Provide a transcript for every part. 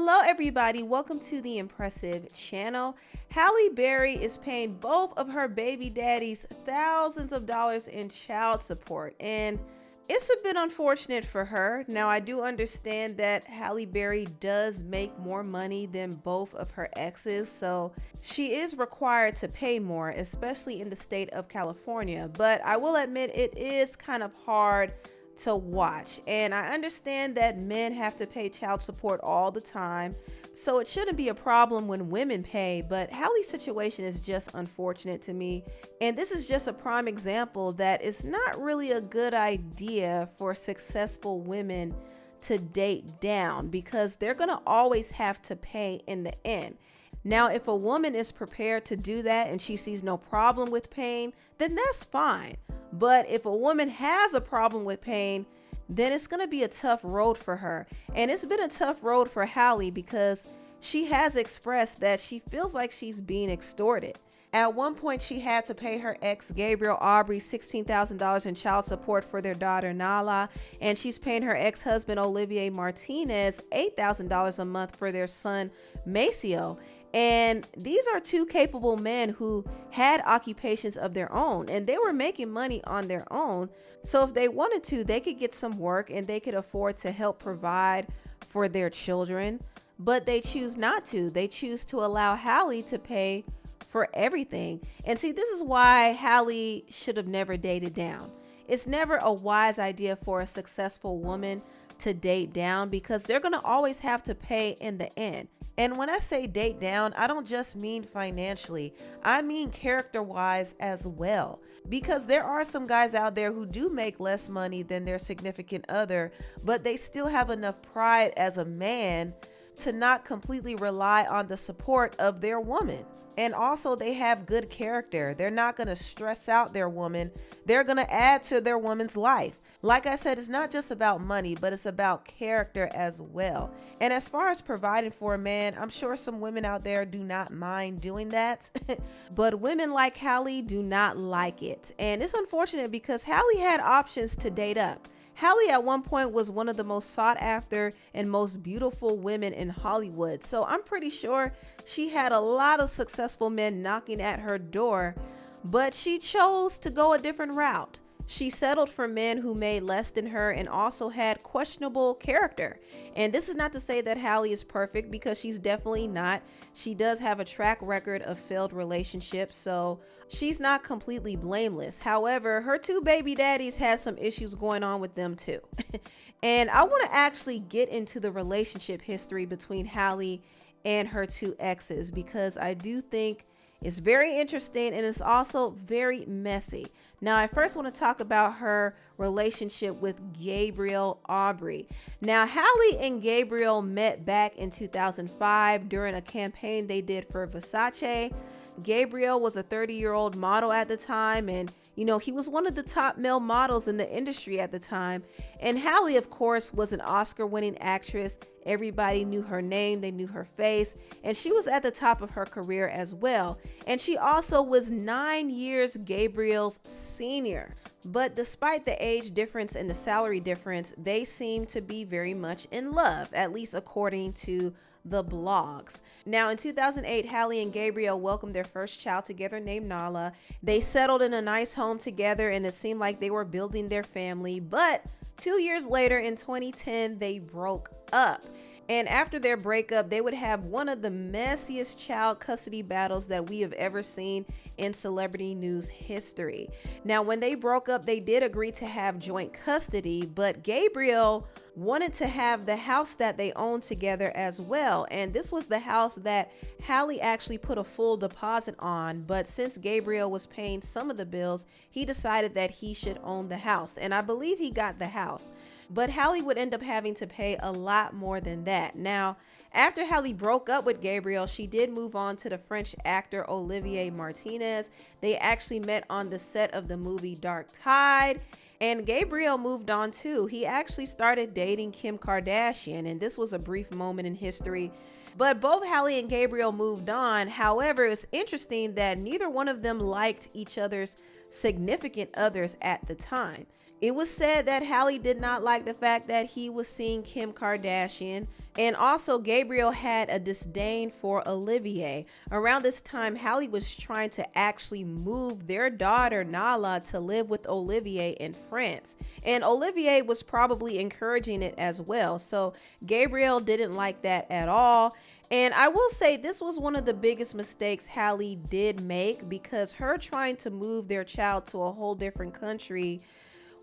Hello everybody, welcome to the Empressive channel. Halle Berry is paying both of her baby daddies thousands of dollars in child support, and it's a bit unfortunate for her. Now, I do understand that Halle Berry does make more money than both of her exes, so she is required to pay more, especially in the state of California. But I will admit it is kind of hard to watch, and I understand that men have to pay child support all the time, so it shouldn't be a problem when women pay. But Halle's situation is just unfortunate to me, and this is just a prime example that it's not really a good idea for successful women to date down, because they're gonna always have to pay in the end. Now, if a woman is prepared to do that and she sees no problem with paying, then that's fine. But if a woman has a problem with paying, then it's going to be a tough road for her. And it's been a tough road for Halle because she has expressed that she feels like she's being extorted. At one point, she had to pay her ex, Gabriel Aubry, $16,000 in child support for their daughter, Nala. And she's paying her ex-husband, Olivier Martinez, $8,000 a month for their son, Maceo. And these are two capable men who had occupations of their own, and they were making money on their own. So if they wanted to, they could get some work and they could afford to help provide for their children. But they choose not to. They choose to allow Halle to pay for everything. And see, this is why Halle should have never dated down. It's never a wise idea for a successful woman to date down, because they're going to always have to pay in the end. And when I say date down, I don't just mean financially, I mean character-wise as well. Because there are some guys out there who do make less money than their significant other, but they still have enough pride as a man to not completely rely on the support of their woman. And also, they have good character. They're not going to stress out their woman. They're going to add to their woman's life. Like I said, it's not just about money, but it's about character as well. And as far as providing for a man, I'm sure some women out there do not mind doing that. But women like Halle do not like it. And it's unfortunate because Halle had options to date up. Halle at one point was one of the most sought after and most beautiful women in Hollywood. So I'm pretty sure she had a lot of successful men knocking at her door, but she chose to go a different route. She settled for men who made less than her and also had questionable character. And this is not to say that Halle is perfect, because she's definitely not. She does have a track record of failed relationships, so she's not completely blameless. However, her two baby daddies had some issues going on with them too. And I want to actually get into the relationship history between Halle and her two exes, because I do think it's very interesting and it's also very messy. Now, I first want to talk about her relationship with Gabriel Aubry. Now, Halle and Gabriel met back in 2005 during a campaign they did for Versace. Gabriel was a 30-year-old model at the time, and he was one of the top male models in the industry at the time. And Halle, of course, was an Oscar-winning actress. Everybody knew her name, they knew her face, and she was at the top of her career as well. And she also was 9 years Gabriel's senior. But despite the age difference and the salary difference, they seemed to be very much in love, at least according to the blogs. Now, in 2008, Halle and Gabriel welcomed their first child together named Nala. They settled in a nice home together, and it seemed like they were building their family. But 2 years later, in 2010, they broke up. And after their breakup, they would have one of the messiest child custody battles that we have ever seen in celebrity news history. Now, when they broke up, they did agree to have joint custody, but Gabriel wanted to have the house that they owned together as well. And this was the house that Halle actually put a full deposit on. But since Gabriel was paying some of the bills, he decided that he should own the house. And I believe he got the house. But Halle would end up having to pay a lot more than that. Now, after Halle broke up with Gabriel, she did move on to the French actor Olivier Martinez. They actually met on the set of the movie Dark Tide. And Gabriel moved on too. He actually started dating Kim Kardashian, and this was a brief moment in history. But both Halle and Gabriel moved on. However, it's interesting that neither one of them liked each other's significant others at the time. It was said that Halle did not like the fact that he was seeing Kim Kardashian, and also Gabriel had a disdain for Olivier. Around this time, Halle was trying to actually move their daughter Nala to live with Olivier in France, and Olivier was probably encouraging it as well. So Gabriel didn't like that at all. And I will say this was one of the biggest mistakes Halle did make, because her trying to move their child to a whole different country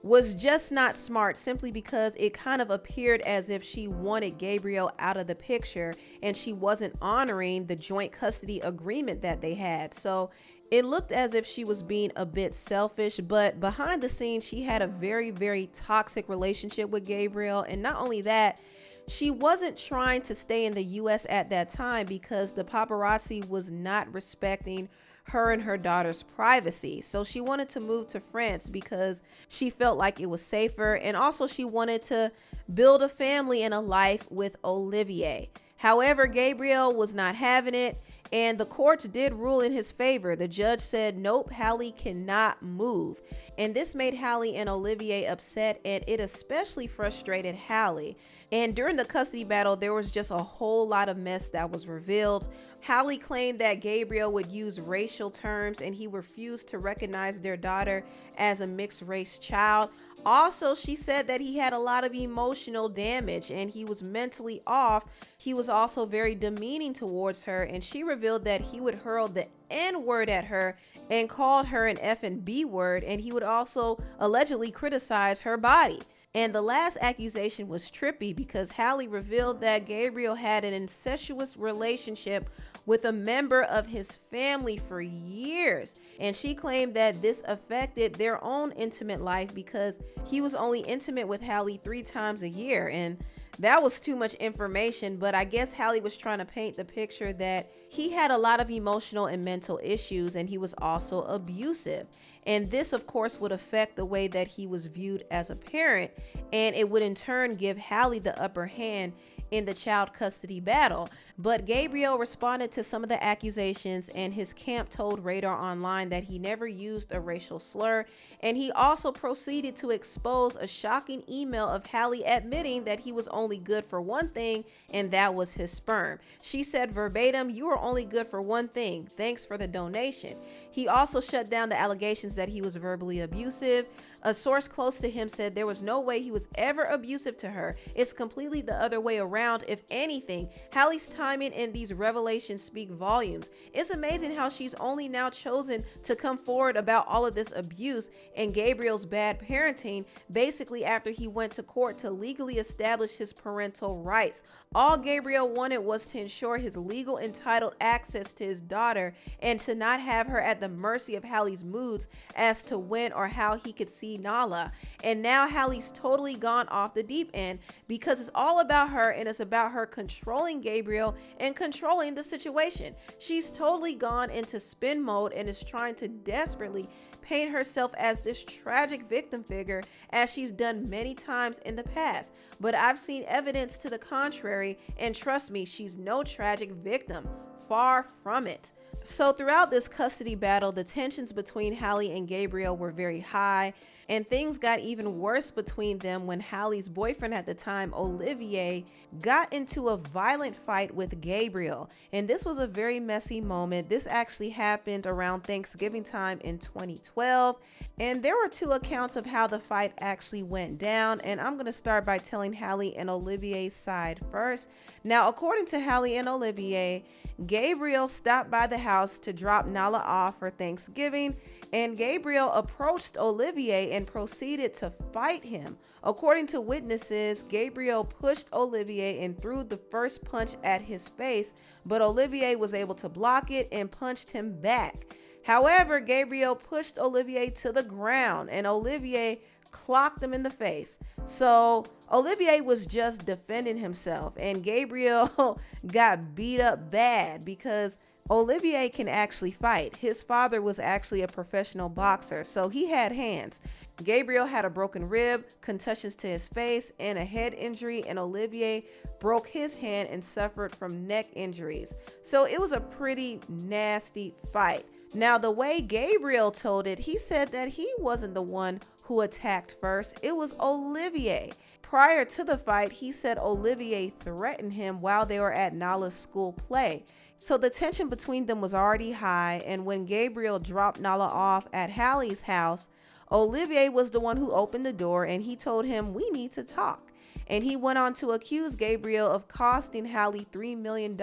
was just not smart, simply because it kind of appeared as if she wanted Gabriel out of the picture and she wasn't honoring the joint custody agreement that they had. So it looked as if she was being a bit selfish, but behind the scenes, she had a very, very toxic relationship with Gabriel. And not only that, she wasn't trying to stay in the US at that time because the paparazzi was not respecting her and her daughter's privacy. So she wanted to move to France because she felt like it was safer, and also she wanted to build a family and a life with Olivier. However, Gabriel was not having it, and the courts did rule in his favor. The judge said, nope, Halle cannot move. And this made Halle and Olivier upset, and it especially frustrated Halle. And during the custody battle, there was just a whole lot of mess that was revealed. Halle claimed that Gabriel would use racial terms and he refused to recognize their daughter as a mixed race child. Also, she said that he had a lot of emotional damage and he was mentally off. He was also very demeaning towards her, and she revealed that he would hurl the N-word at her and called her an F and B word, and he would also allegedly criticize her body. And the last accusation was trippy because Halle revealed that Gabriel had an incestuous relationship with a member of his family for years. And she claimed that this affected their own intimate life because he was only intimate with Halle 3 times a year. And that was too much information, but I guess Halle was trying to paint the picture that he had a lot of emotional and mental issues, and he was also abusive. And this, of course, would affect the way that he was viewed as a parent, and it would in turn give Halle the upper hand in the child custody battle. But Gabriel responded to some of the accusations, and his camp told Radar Online that he never used a racial slur, and he also proceeded to expose a shocking email of Halle admitting that he was only good for one thing, and that was his sperm. She said verbatim, "You are only good for one thing. Thanks for the donation." He also shut down the allegations that he was verbally abusive. A source close to him said there was no way he was ever abusive to her. It's completely the other way around. If anything, Halle's timing in these revelations speak volumes. It's amazing how she's only now chosen to come forward about all of this abuse and Gabriel's bad parenting, basically after he went to court to legally establish his parental rights. All Gabriel wanted was to ensure his legal entitled access to his daughter and to not have her at the mercy of Halle's moods as to when or how he could see Nala. And now Halle's totally gone off the deep end because it's all about her, and it's about her controlling Gabriel and controlling the situation. She's totally gone into spin mode and is trying to desperately paint herself as this tragic victim figure, as she's done many times in the past. But I've seen evidence to the contrary, and trust me, she's no tragic victim. Far from it. So throughout this custody battle, the tensions between Halle and Gabriel were very high, and things got even worse between them when Halle's boyfriend at the time, Olivier, got into a violent fight with Gabriel. And this was a very messy moment. This actually happened around Thanksgiving time in 2012. And there were 2 accounts of how the fight actually went down. And I'm going to start by telling Halle and Olivier's side first. Now, according to Halle and Olivier, Gabriel stopped by the house to drop Nala off for Thanksgiving, and Gabriel approached Olivier and proceeded to fight him. According to witnesses, Gabriel pushed Olivier and threw the first punch at his face, but Olivier was able to block it and punched him back. However, Gabriel pushed Olivier to the ground, and Olivier clocked him in the face. So Olivier was just defending himself, and Gabriel got beat up bad because Olivier can actually fight. His father was actually a professional boxer, so he had hands. Gabriel had a broken rib, concussions to his face, and a head injury, and Olivier broke his hand and suffered from neck injuries. So it was a pretty nasty fight. Now, the way Gabriel told it, he said that he wasn't the one who attacked first. It was Olivier. Prior to the fight, he said Olivier threatened him while they were at Nala's school play. So the tension between them was already high, and when Gabriel dropped Nala off at Halle's house, Olivier was the one who opened the door, and he told him, "We need to talk." And he went on to accuse Gabriel of costing Halle $3 million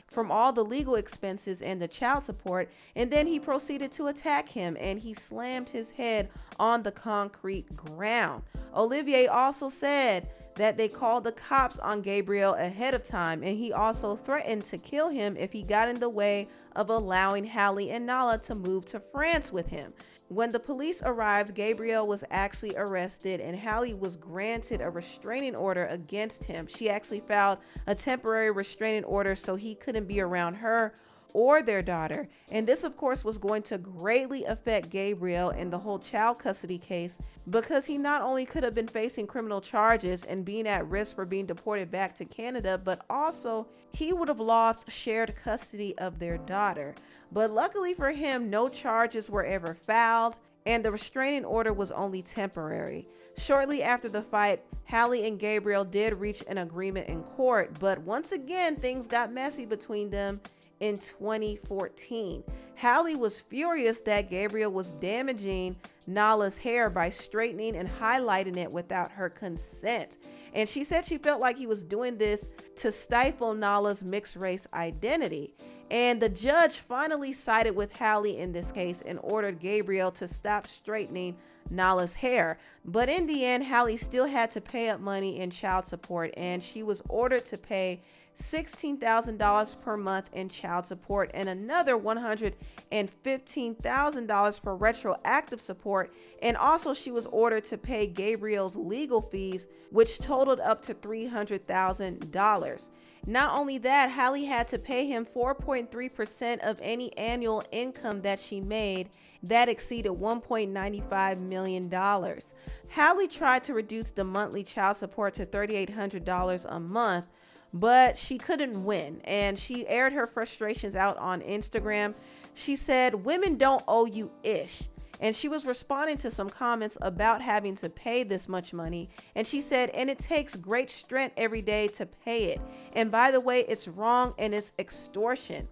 from all the legal expenses and the child support, and then he proceeded to attack him, and he slammed his head on the concrete ground. Olivier also said that they called the cops on Gabriel ahead of time, and he also threatened to kill him if he got in the way of allowing Halle and Nala to move to France with him. When the police arrived, Gabriel was actually arrested, and Halle was granted a restraining order against him. She actually filed a temporary restraining order so he couldn't be around her or their daughter. And this, of course, was going to greatly affect Gabriel in the whole child custody case, because he not only could have been facing criminal charges and being at risk for being deported back to Canada, but also he would have lost shared custody of their daughter. But luckily for him, no charges were ever filed, and the restraining order was only temporary. Shortly after the fight, Halle and Gabriel did reach an agreement in court, but once again, things got messy between them in 2014. Halle was furious that Gabriel was damaging Nala's hair by straightening and highlighting it without her consent. And she said she felt like he was doing this to stifle Nala's mixed race identity. And the judge finally sided with Halle in this case and ordered Gabriel to stop straightening Nala's hair. But in the end, Halle still had to pay up money in child support, and she was ordered to pay $16,000 per month in child support and another $115,000 for retroactive support. And also she was ordered to pay Gabriel's legal fees, which totaled up to $300,000. Not only that, Halle had to pay him 4.3% of any annual income that she made that exceeded $1.95 million. Halle tried to reduce the monthly child support to $3,800 a month, but she couldn't win, and she aired her frustrations out on Instagram. She said, "Women don't owe you ish." And she was responding to some comments about having to pay this much money. And she said, "And it takes great strength every day to pay it. And by the way, it's wrong and it's extortion.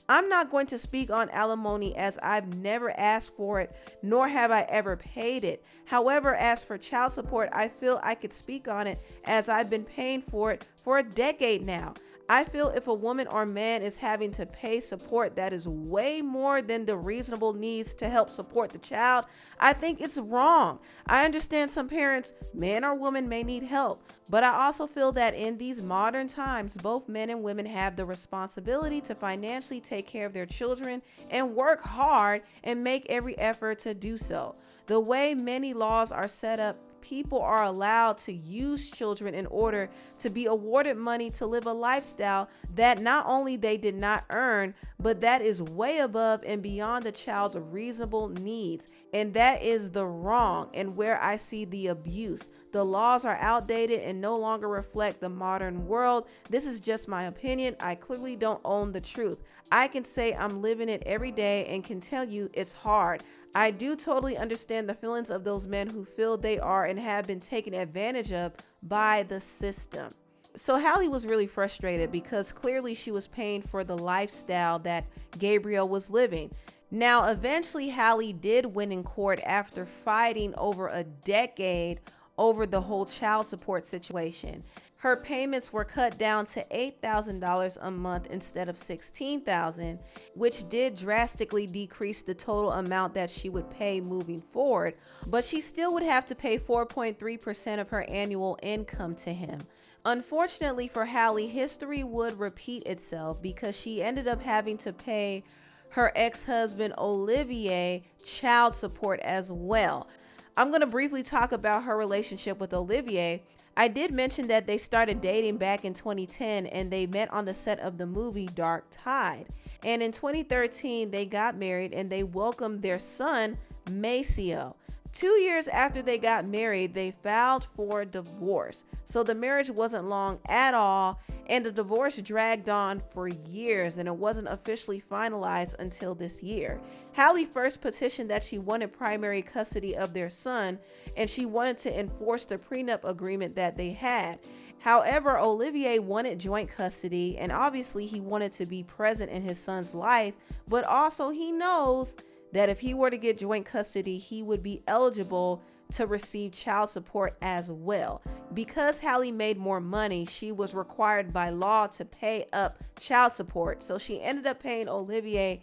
I'm not going to speak on alimony as I've never asked for it, nor have I ever paid it. However, as for child support, I feel I could speak on it as I've been paying for it for a decade now. I feel if a woman or man is having to pay support that is way more than the reasonable needs to help support the child, I think it's wrong. I understand some parents, man or woman, may need help, but I also feel that in these modern times, both men and women have the responsibility to financially take care of their children and work hard and make every effort to do so. The way many laws are set up, people are allowed to use children in order to be awarded money to live a lifestyle that not only they did not earn, but that is way above and beyond the child's reasonable needs. And that is the wrong and where I see the abuse. The laws are outdated and no longer reflect the modern world. This is just my opinion. I clearly don't own the truth. I can say I'm living it every day and can tell you it's hard. I do totally understand the feelings of those men who feel they are and have been taken advantage of by the system." So Halle was really frustrated because clearly she was paying for the lifestyle that Gabriel was living. Now, eventually Halle did win in court after fighting over a decade over the whole child support situation. Her payments were cut down to $8,000 a month instead of $16,000, which did drastically decrease the total amount that she would pay moving forward, but she still would have to pay 4.3% of her annual income to him. Unfortunately for Halle, history would repeat itself because she ended up having to pay her ex-husband Olivier child support as well. I'm going to briefly talk about her relationship with Olivier. I did mention that they started dating back in 2010 and they met on the set of the movie Dark Tide. And in 2013, they got married and they welcomed their son, Maceo. 2 years after they got married, they filed for divorce. So the marriage wasn't long at all, and the divorce dragged on for years, and it wasn't officially finalized until this year. Halle first petitioned that she wanted primary custody of their son, and she wanted to enforce the prenup agreement that they had. However, Olivier wanted joint custody, and obviously he wanted to be present in his son's life, but also he knows that if he were to get joint custody, he would be eligible to receive child support as well. Because Halle made more money, she was required by law to pay up child support. So she ended up paying Olivier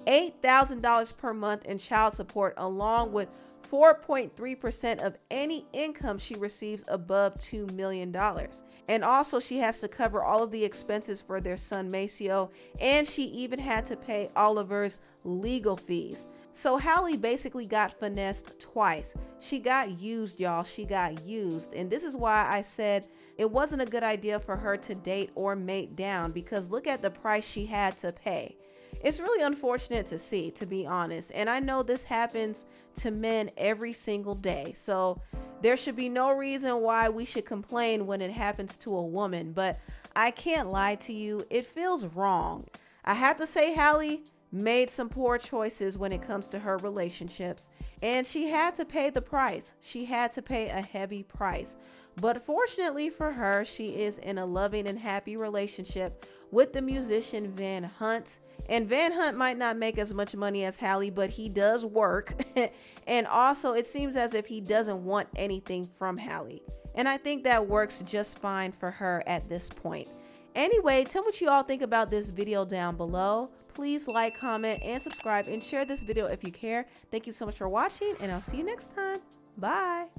$8,000 per month in child support, along with 4.3% of any income she receives above $2 million. And also she has to cover all of the expenses for their son Maceo, and she even had to pay Oliver's legal fees. So Halle basically got finessed twice. She got used, y'all. She got used. And this is why I said it wasn't a good idea for her to date or mate down, because look at the price she had to pay. It's really unfortunate to see, to be honest. And I know this happens to men every single day. So there should be no reason why we should complain when it happens to a woman. But I can't lie to you, it feels wrong. I have to say Halle made some poor choices when it comes to her relationships, and she had to pay the price. She had to pay a heavy price. But fortunately for her, she is in a loving and happy relationship with the musician Van Hunt. And Van Hunt might not make as much money as Halle, but he does work. And also it seems as if he doesn't want anything from Halle. And I think that works just fine for her at this point. Anyway, tell me what you all think about this video down below. Please like, comment, and subscribe, and share this video if you care. Thank you so much for watching, and I'll see you next time. Bye.